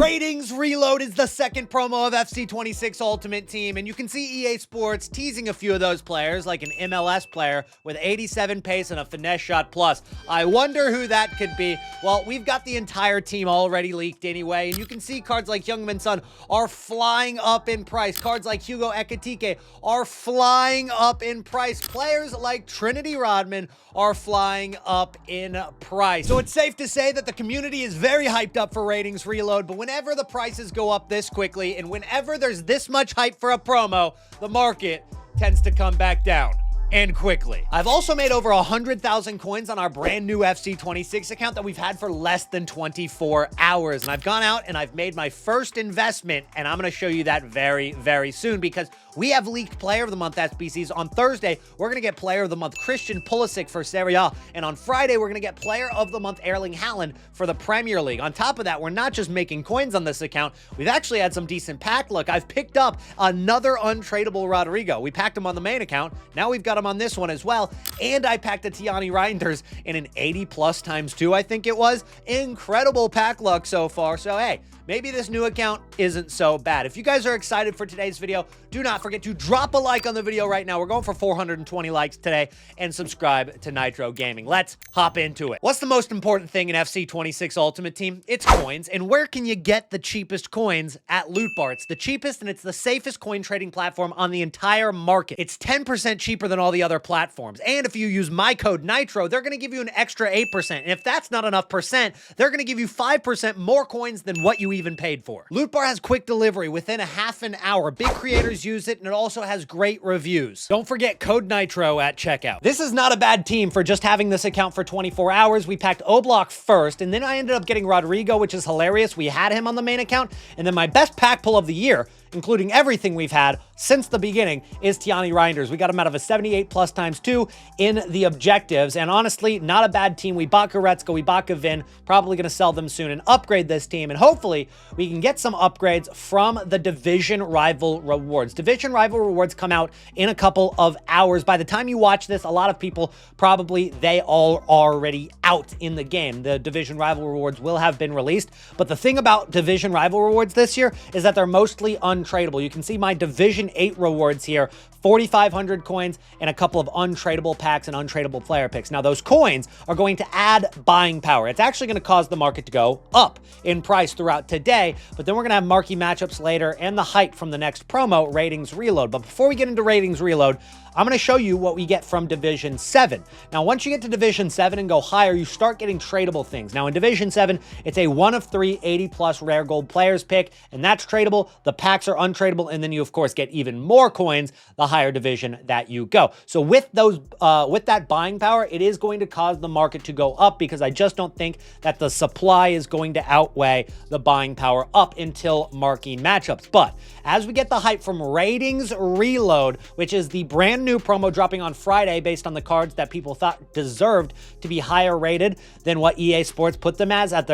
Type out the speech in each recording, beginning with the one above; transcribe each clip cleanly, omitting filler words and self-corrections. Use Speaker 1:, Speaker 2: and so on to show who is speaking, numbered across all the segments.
Speaker 1: Ratings Reload is the second promo of FC26 Ultimate Team, and you can see EA Sports teasing a few of those players, like an MLS player with 87 pace and a finesse shot plus. I wonder who that could be. Well, we've got the entire team already leaked anyway, and you can see cards like Youngmin Son are flying up in price. Cards like Hugo Ekitike are flying up in price. Players like Trinity Rodman are flying up in price. So it's safe to say that the community is very hyped up for Ratings Reload, but whenever the prices go up this quickly and whenever there's this much hype for a promo, the market tends to come back down. And quickly. I've also made over 100,000 coins on our brand new FC26 account that we've had for less than 24 hours. And I've gone out and I've made my first investment, and I'm going to show you that very, very soon because we have leaked Player of the Month SBCs. On Thursday, we're going to get Player of the Month Christian Pulisic for Serie A. And on Friday, we're going to get Player of the Month Erling Haaland for the Premier League. On top of that, we're not just making coins on this account. We've actually had some decent pack luck. I've picked up another untradeable Rodrigo. We packed him on the main account. Now we've got him on this one as well, and I packed a Tiani Reinders in an 80 plus times 2, I think it was. Incredible pack luck so far, so hey, maybe this new account isn't so bad. If you guys are excited for today's video, do not forget to drop a like on the video right now. We're going for 420 likes today, and subscribe to Nitro Gaming. Let's hop into it. What's the most important thing in FC26 Ultimate Team? It's coins, and where can you get the cheapest coins? At Loot Bar. It's the cheapest, and it's the safest coin trading platform on the entire market. It's 10% cheaper than all the other platforms, and if you use my code Nitro, they're going to give you an extra 8%, and if that's not enough percent, they're going to give you 5% more coins than what you even paid for. Loot Bar has quick delivery within a half an hour. Big creators use it, and it also has great reviews. Don't forget code Nitro at checkout. This is not a bad team for just having this account for 24 hours. We packed Oblak first, and then I ended up getting Rodrigo, which is hilarious. We had him on the main account, and then my best pack pull of the year, including everything we've had since the beginning, is Tiani Reinders. We got him out of a 78 plus times 2 in the objectives, and honestly, not a bad team. We bought Goretzka, we bought Gavin, probably going to sell them soon and upgrade this team, and hopefully we can get some upgrades from the Division Rival Rewards. Division Rival Rewards come out in a couple of hours. By the time you watch this, a lot of people probably, they all already out in the game. The Division Rival Rewards will have been released, but the thing about Division Rival Rewards this year is that they're mostly untradeable. You can see my Division 8 rewards here, 4,500 coins and a couple of untradeable packs and untradeable player picks. Now, those coins are going to add buying power. It's actually going to cause the market to go up in price throughout today, but then we're going to have marquee matchups later and the hype from the next promo, Ratings Reload. But before we get into Ratings Reload, I'm going to show you what we get from Division 7. Now, once you get to Division 7 and go higher, you start getting tradable things. Now, in Division 7, it's a 1 of 3 80-plus rare gold players pick, and that's tradable. The packs are untradeable, and then you, of course, get even more coins the higher division that you go. So with those, with that buying power, it is going to cause the market to go up because I just don't think that the supply is going to outweigh the buying power up until marquee matchups. But as we get the hype from Ratings Reload, which is the brand new promo dropping on Friday based on the cards that people thought deserved to be higher rated than what EA Sports put them as at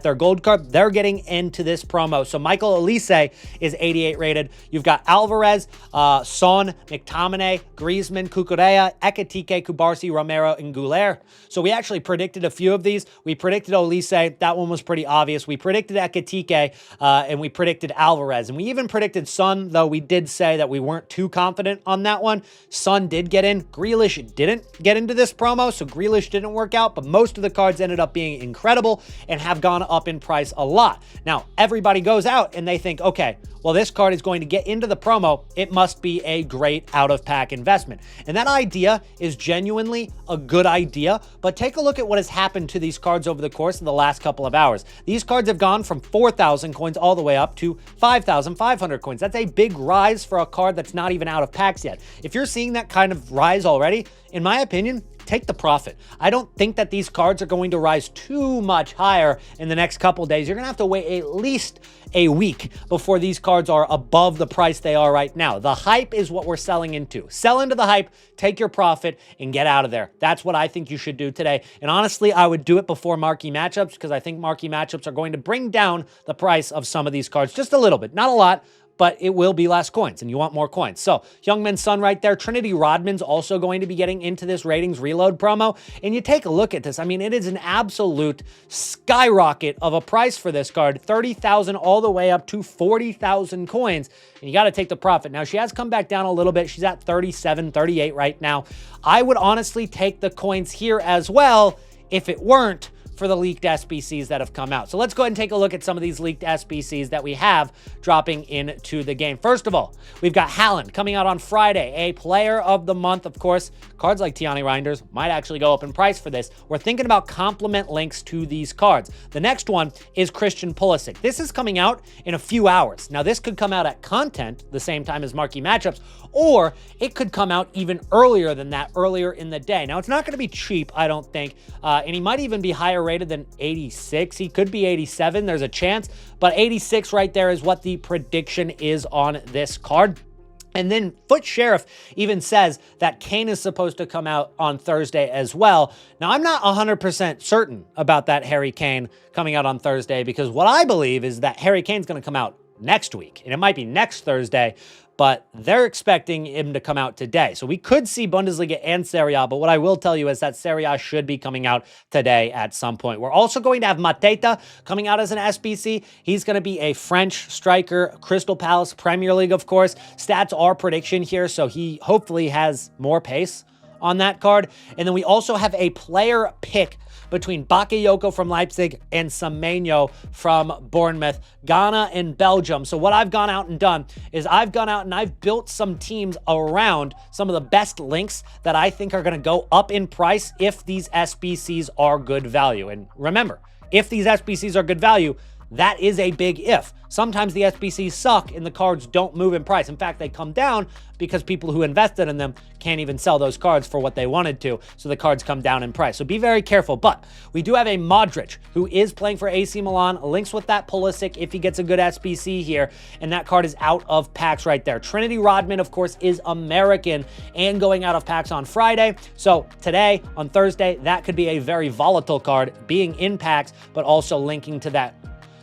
Speaker 1: their gold card, they're getting into this promo. So Michael Olise is 88 rated. You've got Alvarez, Son, McTominay, Griezmann, Cucurella, Ekitike, Kubarsi, Romero, and Goulet. So we actually predicted a few of these. We predicted Olise. That one was pretty obvious. We predicted Ekitike, and we predicted Alvarez. And we even predicted Son, though we did say that we weren't too confident on that one. Son did get in. Grealish didn't get into this promo, so Grealish didn't work out, but most of the cards ended up being incredible and have gone up in price a lot. Now, everybody goes out and they think, okay, well, this card is going to get into the promo. It must be a great out-of-pack investment. And that idea is genuinely a good idea, but take a look at what has happened to these cards over the course of the last couple of hours. These cards have gone from 4,000 coins all the way up to 5,500 coins. That's a big rise for a card that's not even out of packs yet. If you're seeing that kind of rise already, in my opinion, take the profit. I don't think that these cards are going to rise too much higher in the next couple days. You're going to have to wait at least a week before these cards are above the price they are right now. The hype is what we're selling into. Sell into the hype, take your profit, and get out of there. That's what I think you should do today. And honestly, I would do it before marquee matchups because I think marquee matchups are going to bring down the price of some of these cards just a little bit. Not a lot, but it will be less coins, and you want more coins. So, Youngman's Son right there. Trinity Rodman's also going to be getting into this ratings reload promo, and you take a look at this. I mean, it is an absolute skyrocket of a price for this card, 30,000 all the way up to 40,000 coins, and you got to take the profit. Now, she has come back down a little bit. She's at 37, 38 right now. I would honestly take the coins here as well if it weren't for the leaked SBCs that have come out. So let's go ahead and take a look at some of these leaked SBCs that we have dropping into the game. First of all, we've got Haaland coming out on Friday, a player of the month. Of course, cards like Tiani Reinders might actually go up in price for this. We're thinking about complement links to these cards. The next one is Christian Pulisic. This is coming out in a few hours. Now, this could come out at content the same time as marquee matchups, or it could come out even earlier than that, earlier in the day. Now, it's not going to be cheap, I don't think, and he might even be higher rated than 86. He could be 87. There's a chance, but 86 right there is what the prediction is on this card. And then Foot Sheriff even says that Kane is supposed to come out on Thursday as well. Now, I'm not 100% certain about that Harry Kane coming out on Thursday, because what I believe is that Harry Kane's going to come out next week, and it might be next Thursday, but they're expecting him to come out today. So we could see Bundesliga and Serie A, but what I will tell you is that Serie A should be coming out today at some point. We're also going to have Mateta coming out as an SBC. He's going to be a French striker, Crystal Palace, Premier League, of course. Stats are prediction here, so he hopefully has more pace on that card. And then we also have a player pick between Bakayoko from Leipzig and Semenyo from Bournemouth, Ghana and Belgium. So what I've gone out and done is I've gone out and I've built some teams around some of the best links that I think are going to go up in price if these SBCs are good value. And remember, if these SBCs are good value, that is a big if. Sometimes the SBCs suck and the cards don't move in price. In fact, they come down because people who invested in them can't even sell those cards for what they wanted to, so the cards come down in price. So be very careful. But we do have a Modric who is playing for AC Milan, links with that Pulisic if he gets a good SBC here, and that card is out of packs right there. Trinity Rodman, of course, is American and going out of packs on Friday. So today, on Thursday, that could be a very volatile card being in packs, but also linking to that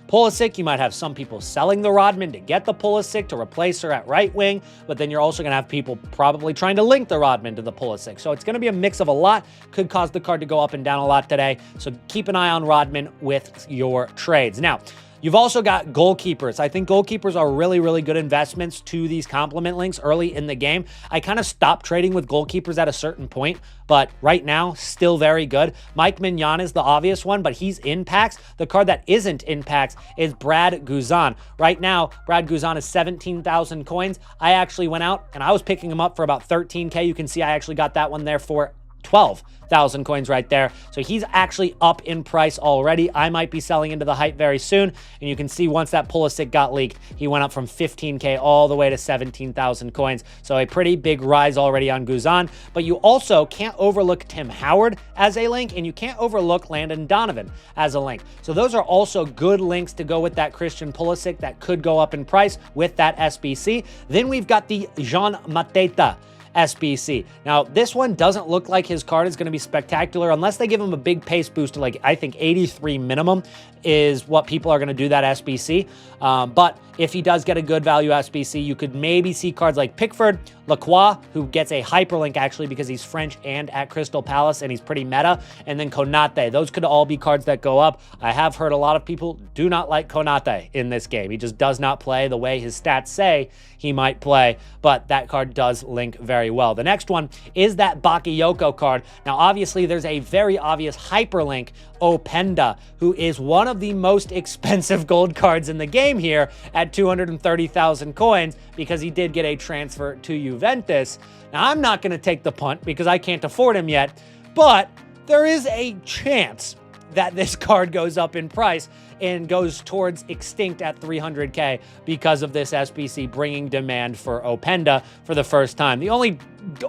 Speaker 1: Pulisic. You might have some people selling the Rodman to get the Pulisic to replace her at right wing, but then you're also going to have people probably trying to link the Rodman to the Pulisic. So it's going to be a mix of a lot. Could cause the card to go up and down a lot today. So keep an eye on Rodman with your trades. Now, you've also got goalkeepers. I think goalkeepers are really, really good investments to these complement links early in the game. I kind of stopped trading with goalkeepers at a certain point, but right now, still very good. Mike Mignon is the obvious one, but he's in packs. The card that isn't in packs is Brad Guzan. Right now, Brad Guzan is 17,000 coins. I actually went out and I was picking him up for about 13K. You can see I actually got that one there for 12,000 coins right there. So he's actually up in price already. I might be selling into the hype very soon. And you can see once that Pulisic got leaked, he went up from 15K all the way to 17,000 coins. So a pretty big rise already on Guzan. But you also can't overlook Tim Howard as a link, and you can't overlook Landon Donovan as a link. So those are also good links to go with that Christian Pulisic that could go up in price with that SBC. Then we've got the Jean Mateta SBC. Now, this one doesn't look like his card is going to be spectacular unless they give him a big pace boost to, like, I think 83 minimum is what people are going to do that SBC. But if he does get a good value SBC, you could maybe see cards like Pickford, Lacroix, who gets a hyperlink actually because he's French and at Crystal Palace and he's pretty meta, and then Konate. Those could all be cards that go up. I have heard a lot of people do not like Konate in this game. He just does not play the way his stats say he might play, but that card does link very well. The next one is that Bakayoko card. Now, obviously, there's a very obvious hyperlink, Openda, who is one of the most expensive gold cards in the game here at 230,000 coins because he did get a transfer to Juventus. Now, I'm not going to take the punt because I can't afford him yet, but there is a chance that this card goes up in price and goes towards extinct at 300K because of this SBC bringing demand for Openda for the first time. The only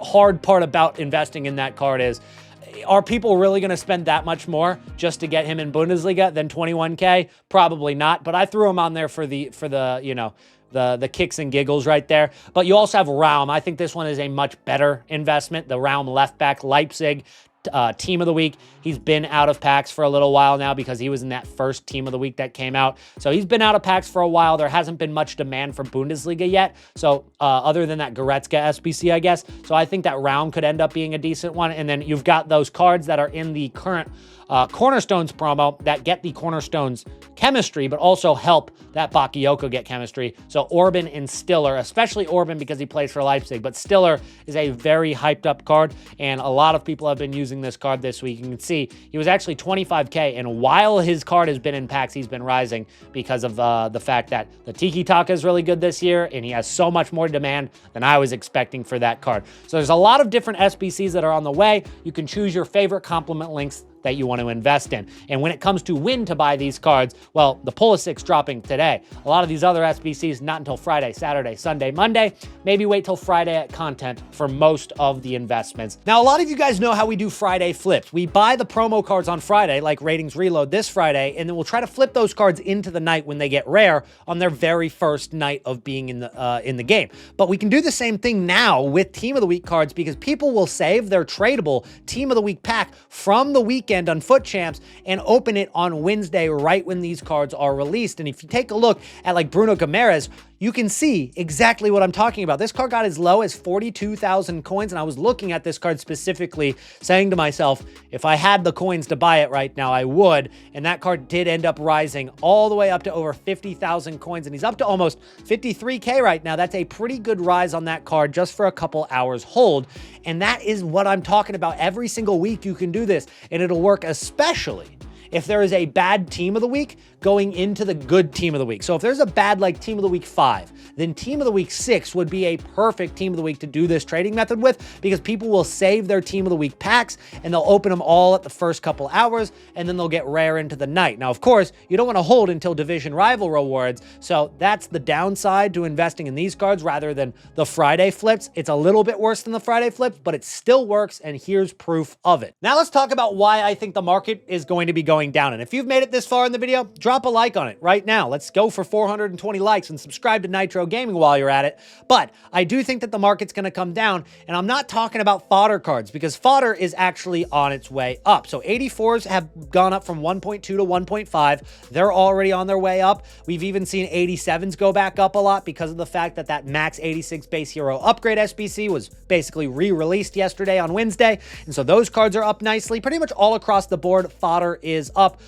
Speaker 1: hard part about investing in that card is, are people really going to spend that much more just to get him in Bundesliga than 21K? Probably not, but I threw him on there for the you know, the kicks and giggles right there. But you also have Raum. I think this one is a much better investment. The Raum left back, Leipzig, team of the week. He's been out of packs for a little while now because he was in that first team of the week that came out. So he's been out of packs for a while. There hasn't been much demand for Bundesliga yet. So other than that Goretzka SBC, I guess. So I think that round could end up being a decent one. And then you've got those cards that are in the current Cornerstones promo that get the Cornerstones chemistry, but also help that Bakayoko get chemistry. So Orban and Stiller, especially Orban because he plays for Leipzig, but Stiller is a very hyped up card, and a lot of people have been using this card this week. You can see he was actually 25K, and while his card has been in packs, he's been rising because of the fact that the Tiki Taka is really good this year, and he has so much more demand than I was expecting for that card. So there's a lot of different SBCs that are on the way. You can choose your favorite complement links that you want to invest in. And when it comes to when to buy these cards, well, the Pulisic's dropping today. A lot of these other SBCs, not until Friday, Saturday, Sunday, Monday. Maybe wait till Friday at content for most of the investments. Now, a lot of you guys know how we do Friday flips. We buy the promo cards on Friday, like Ratings Reload this Friday, and then we'll try to flip those cards into the night when they get rare on their very first night of being in the game. But we can do the same thing now with Team of the Week cards because people will save their tradable Team of the Week pack from the weekend on Foot Champs and open it on Wednesday right when these cards are released. And if you take a look at like Bruno Guimaraes, you can see exactly what I'm talking about. This card got as low as 42,000 coins, and I was looking at this card specifically, saying to myself, if I had the coins to buy it right now, I would. And that card did end up rising all the way up to over 50,000 coins, and he's up to almost 53K right now. That's a pretty good rise on that card just for a couple hours hold. And that is what I'm talking about. Every single week you can do this, and it'll work especially if there is a bad team of the week going into the good team of the week. So if there's a bad like team of the week 5, then team of the week 6 would be a perfect team of the week to do this trading method with, because people will save their team of the week packs and they'll open them all at the first couple hours and then they'll get rare into the night. Now, of course, you don't want to hold until division rival rewards. So that's the downside to investing in these cards rather than the Friday flips. It's a little bit worse than the Friday flips, but it still works. And here's proof of it. Now let's talk about why I think the market is going to be going down. And if you've made it this far in the video, drop a like on it right now. Let's go for 420 likes and subscribe to Nitro Gaming while you're at it. But I do think that the market's going to come down, and I'm not talking about fodder cards because fodder is actually on its way up. So 84s have gone up from 1.2 to 1.5. They're already on their way up. We've even seen 87s go back up a lot because of the fact that that max 86 base hero upgrade SBC was basically re-released yesterday on Wednesday. And so those cards are up nicely. Pretty much all across the board, fodder is up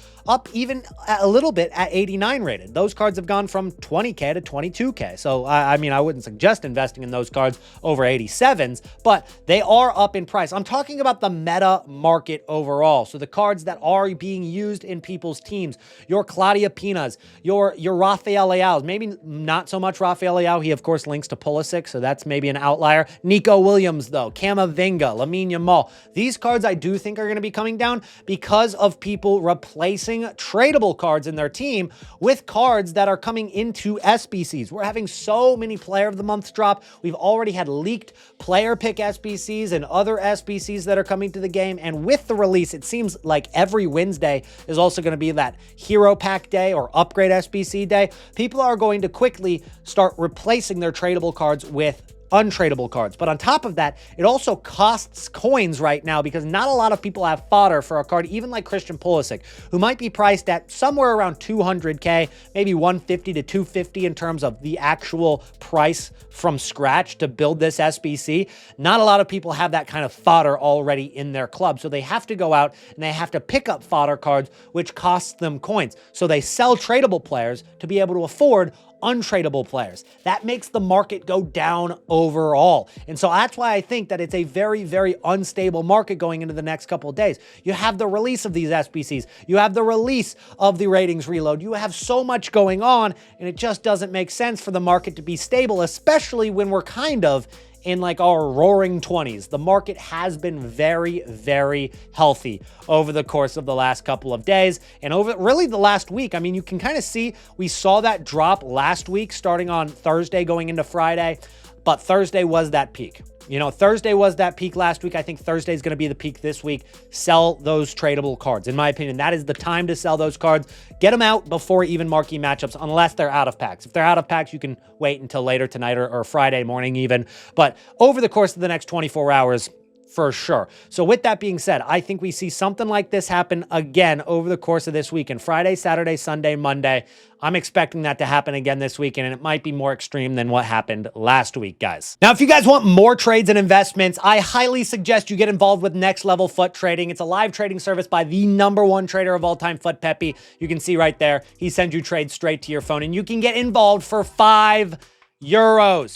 Speaker 1: even a little bit at 89 rated. Those cards have gone from 20K to 22K. So, I mean, I wouldn't suggest investing in those cards over 87s, but they are up in price. I'm talking about the meta market overall. So the cards that are being used in people's teams, your Claudia Pinas, your Rafael Leao's, maybe not so much Rafael Leao. He, of course, links to Pulisic, so that's maybe an outlier. Nico Williams, though, Camavinga, Lamine Yamal. These cards I do think are going to be coming down because of people replacing tradable cards in their team with cards that are coming into SBCs. We're having so many player of the month drop. We've already had leaked player pick SBCs and other SBCs that are coming to the game. And with the release, it seems like every Wednesday is also going to be that hero pack day or upgrade SBC day. People are going to quickly start replacing their tradable cards with untradeable cards. But on top of that, it also costs coins right now because not a lot of people have fodder for a card, even like Christian Pulisic, who might be priced at somewhere around 200K, maybe 150 to 250 in terms of the actual price from scratch to build this SBC. Not a lot of people have that kind of fodder already in their club. So they have to go out and they have to pick up fodder cards, which costs them coins. So they sell tradable players to be able to afford untradeable players. That makes the market go down overall. And so that's why I think that it's a very, very unstable market going into the next couple of days. You have the release of these SBCs. You have the release of the ratings reload. You have so much going on, and it just doesn't make sense for the market to be stable, especially when we're kind of in like our roaring 20s. The market has been very, very healthy over the course of the last couple of days and over really the last week. I mean, you can kind of see we saw that drop last week starting on Thursday going into Friday, but Thursday was that peak. You know, Thursday was that peak last week. I think Thursday is going to be the peak this week. Sell those tradable cards. In my opinion, that is the time to sell those cards. Get them out before even marquee matchups, unless they're out of packs. If they're out of packs, you can wait until later tonight or Friday morning even. But over the course of the next 24 hours, for sure. So with that being said, I think we see something like this happen again over the course of this weekend. Friday, Saturday, Sunday, Monday. I'm expecting that to happen again this weekend, and it might be more extreme than what happened last week, guys. Now, if you guys want more trades and investments, I highly suggest you get involved with Next Level Foot Trading. It's a live trading service by the #1 trader of all time, Foot Peppy. You can see right there, he sends you trades straight to your phone, and you can get involved for €5.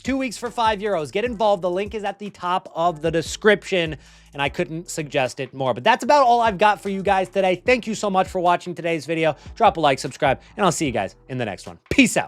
Speaker 1: 2 weeks for €5. Get involved. The link is at the top of the description, and I couldn't suggest it more. But that's about all I've got for you guys today. Thank you so much for watching today's video. Drop a like, subscribe, and I'll see you guys in the next one. Peace out.